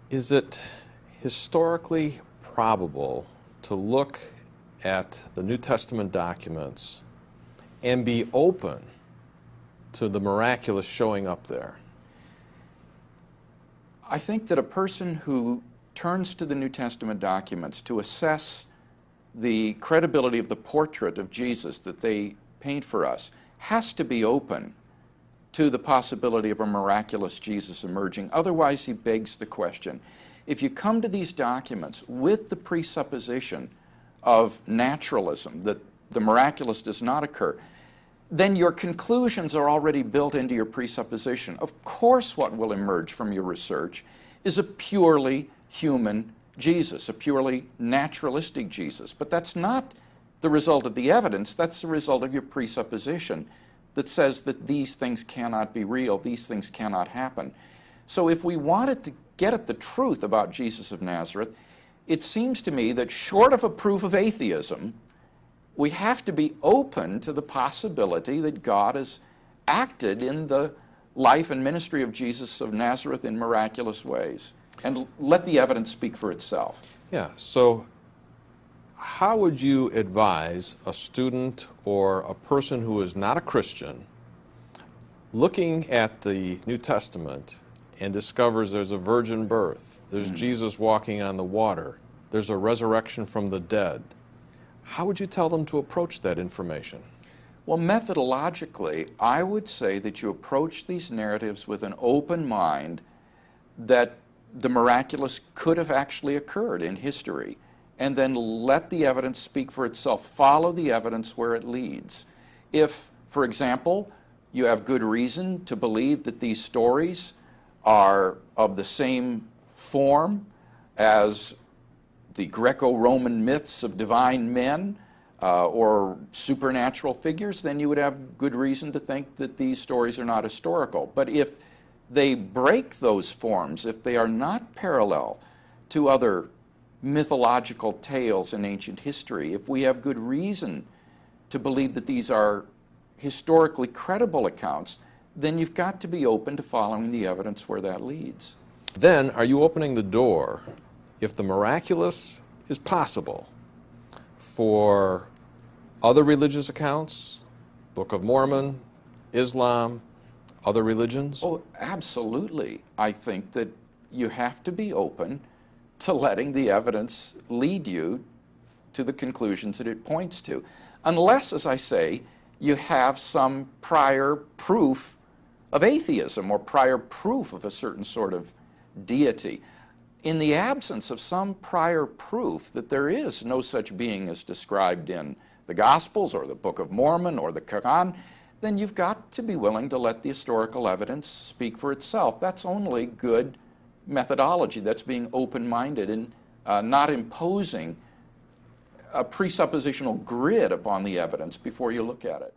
Is it historically probable to look at the New Testament documents and be open to the miraculous showing up there? I think that a person who turns to the New Testament documents to assess the credibility of the portrait of Jesus that they paint for us has to be open to the possibility of a miraculous Jesus emerging. Otherwise, he begs the question. If you come to these documents with the presupposition of naturalism, that the miraculous does not occur, then your conclusions are already built into your presupposition. Of course, what will emerge from your research is a purely human Jesus, a purely naturalistic Jesus. But that's not the result of the evidence, that's the result of your presupposition that says that these things cannot be real, these things cannot happen. So if we wanted to get at the truth about Jesus of Nazareth, it seems to me that short of a proof of atheism, we have to be open to the possibility that God has acted in the life and ministry of Jesus of Nazareth in miraculous ways, and let the evidence speak for itself. Yeah, so how would you advise a student or a person who is not a Christian looking at the New Testament and discovers there's a virgin birth, there's Jesus walking on the water, there's a resurrection from the dead? How would you tell them to approach that information? Well, methodologically, I would say that you approach these narratives with an open mind that the miraculous could have actually occurred in history, and then let the evidence speak for itself. Follow the evidence where it leads. If, for example, you have good reason to believe that these stories are of the same form as the Greco-Roman myths of divine men or supernatural figures, then you would have good reason to think that these stories are not historical. But if they break those forms, if they are not parallel to other mythological tales in ancient history, if we have good reason to believe that these are historically credible accounts, then you've got to be open to following the evidence where that leads. Then, are you opening the door, if the miraculous is possible, for other religious accounts, Book of Mormon, Islam, other religions? Oh, absolutely. I think that you have to be open to letting the evidence lead you to the conclusions that it points to. Unless, as I say, you have some prior proof of atheism or prior proof of a certain sort of deity. In the absence of some prior proof that there is no such being as described in the Gospels or the Book of Mormon or the Quran, then you've got to be willing to let the historical evidence speak for itself. That's only good methodology. That's being open-minded and not imposing a presuppositional grid upon the evidence before you look at it.